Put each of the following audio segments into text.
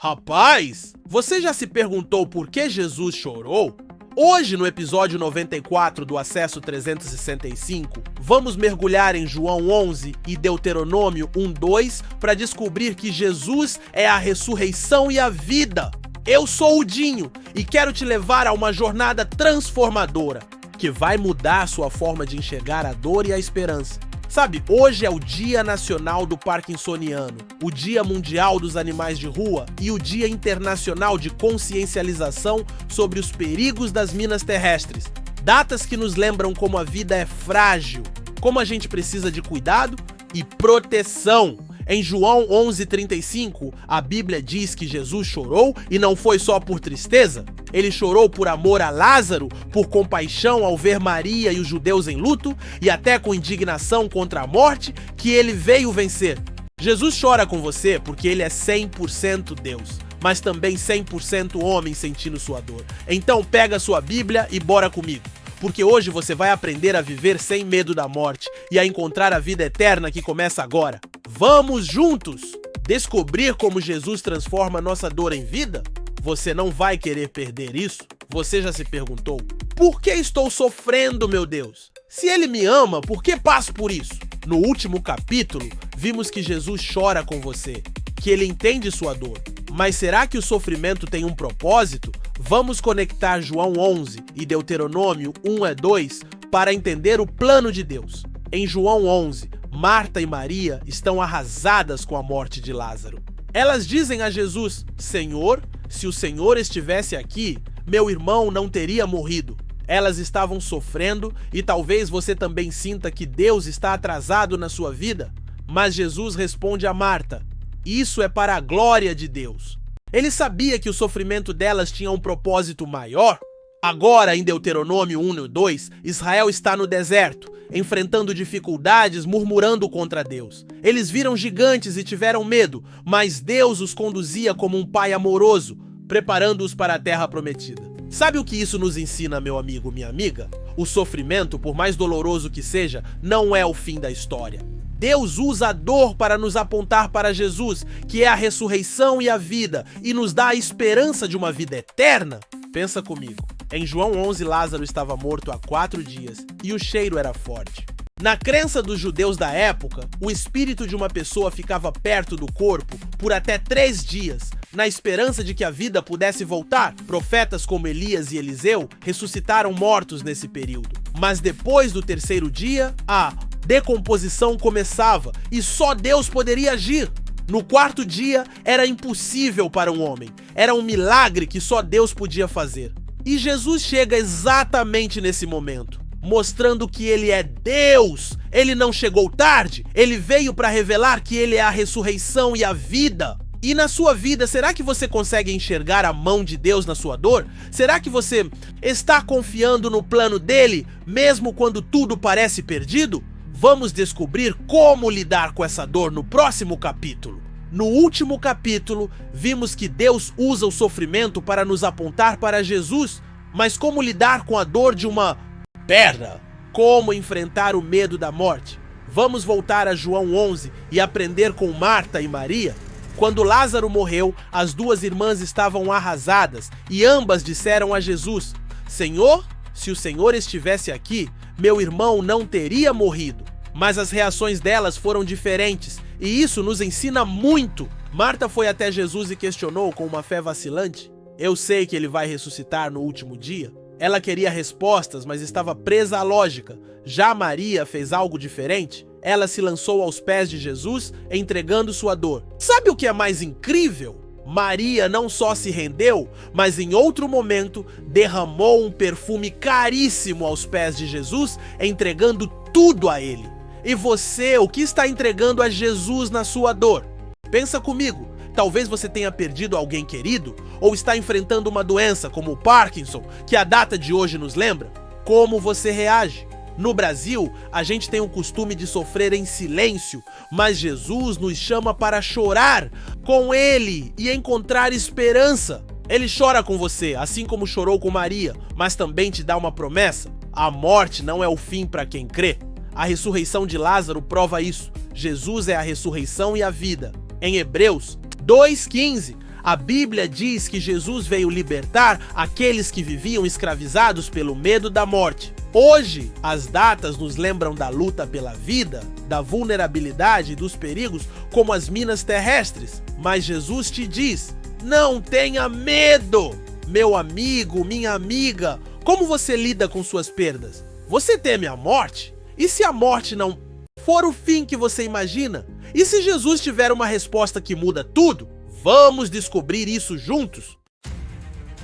Rapaz, você já se perguntou por que Jesus chorou? Hoje, no episódio 94 do Acesso 365, vamos mergulhar em João 11 e Deuteronômio 1:2 para descobrir que Jesus é a ressurreição e a vida. Eu sou o Dinho e quero te levar a uma jornada transformadora que vai mudar sua forma de enxergar a dor e a esperança. Sabe, hoje é o Dia Nacional do Parkinsoniano, o Dia Mundial dos Animais de Rua e o Dia Internacional de Consciencialização sobre os perigos das minas terrestres. Datas que nos lembram como a vida é frágil, como a gente precisa de cuidado e proteção. Em João 11:35, a Bíblia diz que Jesus chorou e não foi só por tristeza. Ele chorou por amor a Lázaro, por compaixão ao ver Maria e os judeus em luto e até com indignação contra a morte que ele veio vencer. Jesus chora com você porque ele é 100% Deus, mas também 100% homem sentindo sua dor. Então pega sua Bíblia e bora comigo, porque hoje você vai aprender a viver sem medo da morte e a encontrar a vida eterna que começa agora. Vamos juntos descobrir como Jesus transforma nossa dor em vida? Você não vai querer perder isso? Você já se perguntou: por que estou sofrendo, meu Deus? Se ele me ama, por que passo por isso? No último capítulo, vimos que Jesus chora com você, que ele entende sua dor. Mas será que o sofrimento tem um propósito? Vamos conectar João 11 e Deuteronômio 1:2 para entender o plano de Deus. Em João 11, Marta e Maria estão arrasadas com a morte de Lázaro. Elas dizem a Jesus: Senhor, se o Senhor estivesse aqui, meu irmão não teria morrido. Elas estavam sofrendo e talvez você também sinta que Deus está atrasado na sua vida. Mas Jesus responde a Marta: isso é para a glória de Deus. Ele sabia que o sofrimento delas tinha um propósito maior. Agora, em Deuteronômio 1:2, Israel está no deserto, enfrentando dificuldades, murmurando contra Deus. Eles viram gigantes e tiveram medo, mas Deus os conduzia como um pai amoroso, preparando-os para a terra prometida. Sabe o que isso nos ensina, meu amigo, minha amiga? O sofrimento, por mais doloroso que seja, não é o fim da história. Deus usa a dor para nos apontar para Jesus, que é a ressurreição e a vida, e nos dá a esperança de uma vida eterna. Pensa comigo. Em João 11, Lázaro estava morto há 4 dias e o cheiro era forte. Na crença dos judeus da época, o espírito de uma pessoa ficava perto do corpo por até 3 dias, na esperança de que a vida pudesse voltar. Profetas como Elias e Eliseu ressuscitaram mortos nesse período. Mas depois do 3º dia, a decomposição começava e só Deus poderia agir. No 4º dia, era impossível para um homem. Era um milagre que só Deus podia fazer. E Jesus chega exatamente nesse momento, mostrando que ele é Deus. Ele não chegou tarde, ele veio para revelar que ele é a ressurreição e a vida. E na sua vida, será que você consegue enxergar a mão de Deus na sua dor? Será que você está confiando no plano dele, mesmo quando tudo parece perdido? Vamos descobrir como lidar com essa dor no próximo capítulo. No último capítulo, vimos que Deus usa o sofrimento para nos apontar para Jesus, mas como lidar com a dor de uma perda? Como enfrentar o medo da morte? Vamos voltar a João 11 e aprender com Marta e Maria? Quando Lázaro morreu, as 2 irmãs estavam arrasadas e ambas disseram a Jesus: Senhor, se o Senhor estivesse aqui, meu irmão não teria morrido. Mas as reações delas foram diferentes e isso nos ensina muito. Marta foi até Jesus e questionou com uma fé vacilante: eu sei que ele vai ressuscitar no último dia. Ela queria respostas, mas estava presa à lógica. Já Maria fez algo diferente. Ela se lançou aos pés de Jesus, entregando sua dor. Sabe o que é mais incrível? Maria não só se rendeu, mas em outro momento derramou um perfume caríssimo aos pés de Jesus, entregando tudo a ele. E você, o que está entregando a Jesus na sua dor? Pensa comigo, talvez você tenha perdido alguém querido, ou está enfrentando uma doença como o Parkinson, que a data de hoje nos lembra. Como você reage? No Brasil, a gente tem o costume de sofrer em silêncio, mas Jesus nos chama para chorar com ele e encontrar esperança. Ele chora com você, assim como chorou com Maria, mas também te dá uma promessa: a morte não é o fim para quem crê. A ressurreição de Lázaro prova isso. Jesus é a ressurreição e a vida. Em Hebreus 2:15, A Bíblia diz que Jesus veio libertar aqueles que viviam escravizados pelo medo da morte. Hoje, as datas nos lembram da luta pela vida, da vulnerabilidade e dos perigos, como as minas terrestres. Mas Jesus te diz: não tenha medo! Meu amigo, minha amiga, como você lida com suas perdas? Você teme a morte? E se a morte não for o fim que você imagina? E se Jesus tiver uma resposta que muda tudo? Vamos descobrir isso juntos!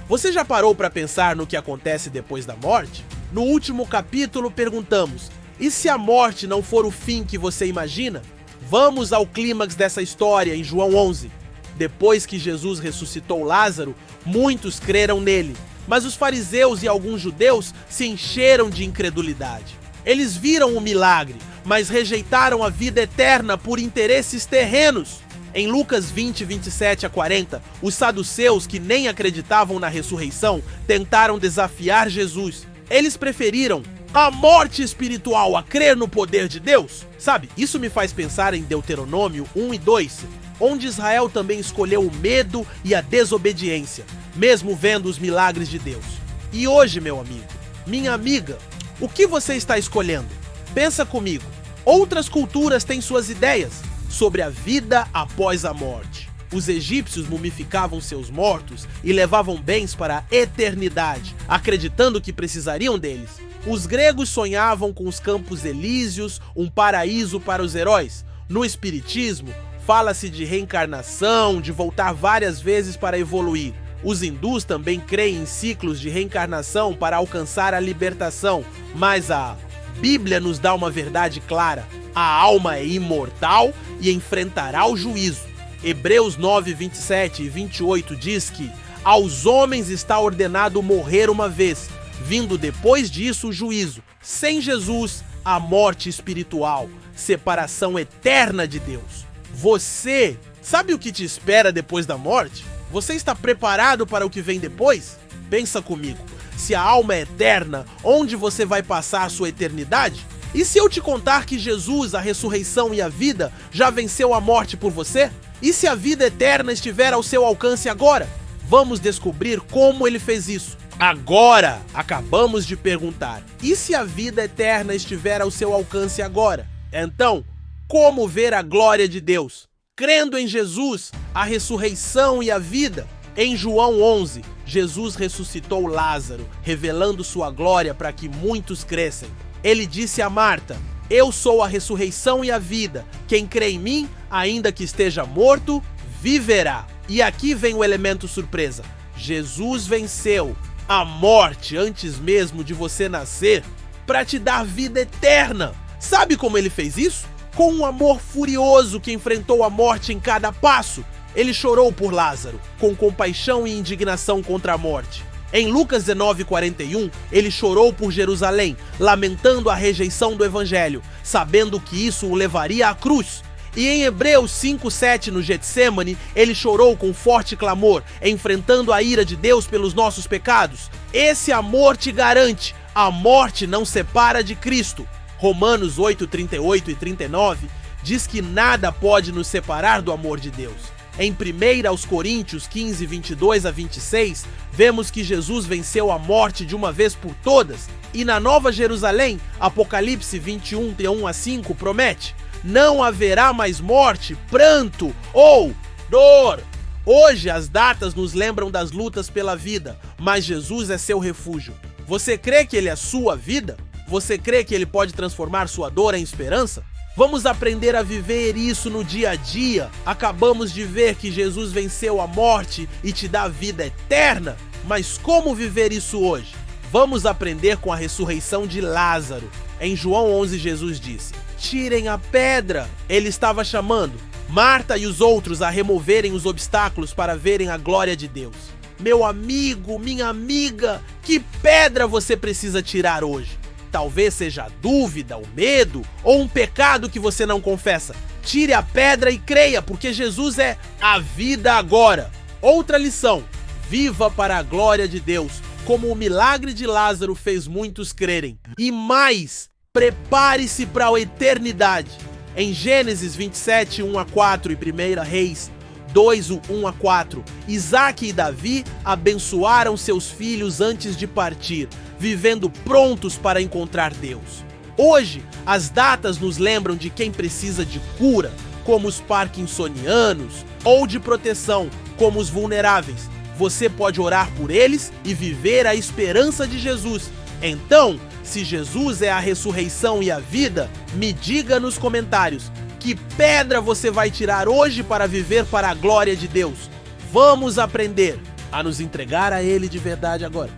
Você já parou para pensar no que acontece depois da morte? No último capítulo perguntamos: e se a morte não for o fim que você imagina? Vamos ao clímax dessa história em João 11. Depois que Jesus ressuscitou Lázaro, muitos creram nele, mas os fariseus e alguns judeus se encheram de incredulidade. Eles viram o milagre, mas rejeitaram a vida eterna por interesses terrenos. Em Lucas 20, 27 a 40, os saduceus, que nem acreditavam na ressurreição, tentaram desafiar Jesus. Eles preferiram a morte espiritual a crer no poder de Deus. Sabe, isso me faz pensar em Deuteronômio 1 e 2, onde Israel também escolheu o medo e a desobediência, mesmo vendo os milagres de Deus. E hoje, meu amigo, minha amiga, o que você está escolhendo? Pensa comigo. Outras culturas têm suas ideias sobre a vida após a morte. Os egípcios mumificavam seus mortos e levavam bens para a eternidade, acreditando que precisariam deles. Os gregos sonhavam com os campos elíseos, um paraíso para os heróis. No espiritismo, fala-se de reencarnação, de voltar várias vezes para evoluir. Os hindus também creem em ciclos de reencarnação para alcançar a libertação, mas a Bíblia nos dá uma verdade clara: a alma é imortal e enfrentará o juízo. Hebreus 9, 27 e 28 diz que aos homens está ordenado morrer uma vez, vindo depois disso o juízo. Sem Jesus, a morte espiritual, separação eterna de Deus. Você sabe o que te espera depois da morte? Você está preparado para o que vem depois? Pensa comigo. Se a alma é eterna, onde você vai passar a sua eternidade? E se eu te contar que Jesus, a ressurreição e a vida, já venceu a morte por você? E se a vida eterna estiver ao seu alcance agora? Vamos descobrir como ele fez isso. Agora, acabamos de perguntar: e se a vida eterna estiver ao seu alcance agora? Então, como ver a glória de Deus? Crendo em Jesus, a ressurreição e a vida. Em João 11, Jesus ressuscitou Lázaro, revelando sua glória para que muitos crescem. Ele disse a Marta: eu sou a ressurreição e a vida. Quem crê em mim, ainda que esteja morto, viverá. E aqui vem o elemento surpresa. Jesus venceu a morte antes mesmo de você nascer para te dar vida eterna. Sabe como ele fez isso? Com um amor furioso que enfrentou a morte em cada passo. Ele chorou por Lázaro, com compaixão e indignação contra a morte. Em Lucas 19:41, ele chorou por Jerusalém, lamentando a rejeição do evangelho, sabendo que isso o levaria à cruz. E em Hebreus 5:7, no Getsêmani, ele chorou com forte clamor, enfrentando a ira de Deus pelos nossos pecados. Esse amor te garante: a morte não separa de Cristo. Romanos 8:38 e 39 diz que nada pode nos separar do amor de Deus. Em 1 Coríntios 15, 22 a 26, vemos que Jesus venceu a morte de uma vez por todas. E na Nova Jerusalém, Apocalipse 21, de 1 a 5, promete: não haverá mais morte, pranto ou dor. Hoje as datas nos lembram das lutas pela vida, mas Jesus é seu refúgio. Você crê que ele é sua vida? Você crê que ele pode transformar sua dor em esperança? Vamos aprender a viver isso no dia a dia. Acabamos de ver que Jesus venceu a morte e te dá vida eterna. Mas como viver isso hoje? Vamos aprender com a ressurreição de Lázaro. Em João 11, Jesus disse: tirem a pedra. Ele estava chamando Marta e os outros a removerem os obstáculos para verem a glória de Deus. Meu amigo, minha amiga, que pedra você precisa tirar hoje? Talvez seja a dúvida, o medo ou um pecado que você não confessa. Tire a pedra e creia, porque Jesus é a vida agora. Outra lição: viva para a glória de Deus, como o milagre de Lázaro fez muitos crerem. E mais, prepare-se para a eternidade. Em Gênesis 27, 1 a 4 e 1 Reis, 2, 1 a 4. Isaque e Davi abençoaram seus filhos antes de partir, vivendo prontos para encontrar Deus. Hoje, as datas nos lembram de quem precisa de cura, como os parkinsonianos, ou de proteção, como os vulneráveis. Você pode orar por eles e viver a esperança de Jesus. Então, se Jesus é a ressurreição e a vida, me diga nos comentários que pedra você vai tirar hoje para viver para a glória de Deus. Vamos aprender a nos entregar a Ele de verdade agora.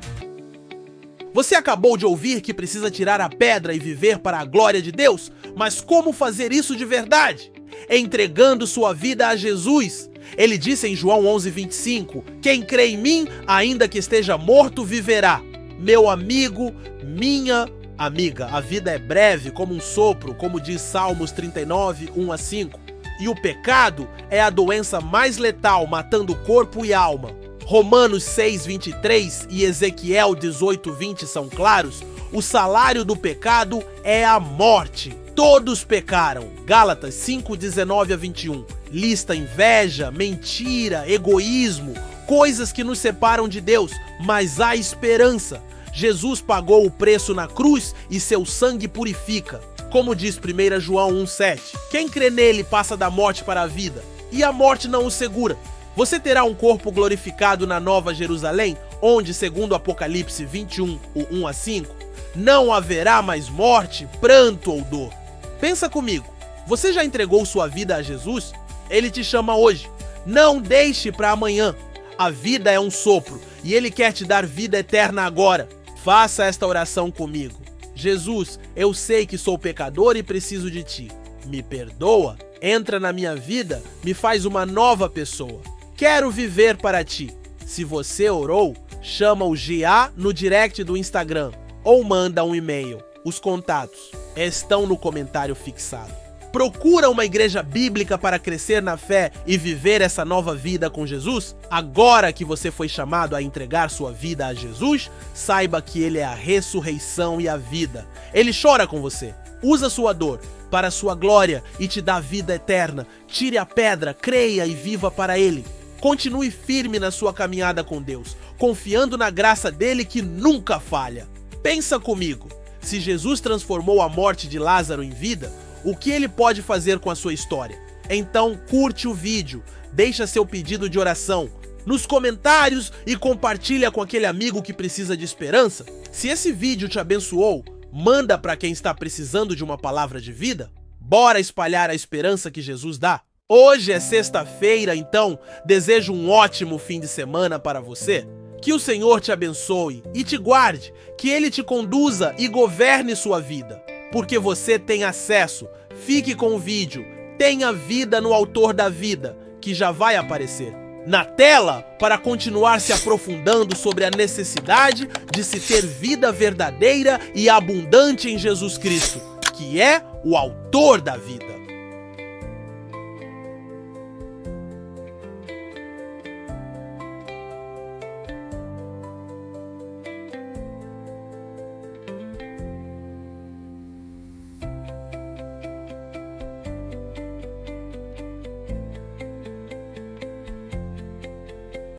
Você acabou de ouvir que precisa tirar a pedra e viver para a glória de Deus? Mas como fazer isso de verdade? Entregando sua vida a Jesus. Ele disse em João 11:25, quem crê em mim, ainda que esteja morto, viverá. Meu amigo, minha amiga, a vida é breve como um sopro, como diz Salmos 39, 1 a 5. E o pecado é a doença mais letal, matando corpo e alma. Romanos 6:23 e Ezequiel 18:20 são claros. O salário do pecado é a morte. Todos pecaram. Gálatas 5:19 a 21. Lista inveja, mentira, egoísmo, coisas que nos separam de Deus, mas há esperança. Jesus pagou o preço na cruz e seu sangue purifica. Como diz 1 João 1:7, quem crê nele passa da morte para a vida, e a morte não o segura. Você terá um corpo glorificado na Nova Jerusalém, onde, segundo Apocalipse 21, 1 a 5, não haverá mais morte, pranto ou dor. Pensa comigo, você já entregou sua vida a Jesus? Ele te chama hoje. Não deixe para amanhã. A vida é um sopro e Ele quer te dar vida eterna agora. Faça esta oração comigo. Jesus, eu sei que sou pecador e preciso de Ti. Me perdoa, entra na minha vida, me faz uma nova pessoa. Quero viver para Ti. Se você orou, chama o GA no direct do Instagram ou manda um e-mail. Os contatos estão no comentário fixado. Procura uma igreja bíblica para crescer na fé e viver essa nova vida com Jesus? Agora que você foi chamado a entregar sua vida a Jesus, saiba que Ele é a ressurreição e a vida. Ele chora com você, usa sua dor para a sua glória e te dá vida eterna. Tire a pedra, creia e viva para Ele. Continue firme na sua caminhada com Deus, confiando na graça dele que nunca falha. Pensa comigo, se Jesus transformou a morte de Lázaro em vida, o que ele pode fazer com a sua história? Então curte o vídeo, deixa seu pedido de oração nos comentários e compartilha com aquele amigo que precisa de esperança. Se esse vídeo te abençoou, manda para quem está precisando de uma palavra de vida. Bora espalhar a esperança que Jesus dá. Hoje é sexta-feira, então desejo um ótimo fim de semana para você. Que o Senhor te abençoe e te guarde, que Ele te conduza e governe sua vida. Porque você tem acesso, fique com o vídeo, tenha vida no Autor da Vida, que já vai aparecer na tela para continuar se aprofundando sobre a necessidade de se ter vida verdadeira e abundante em Jesus Cristo, que é o Autor da Vida.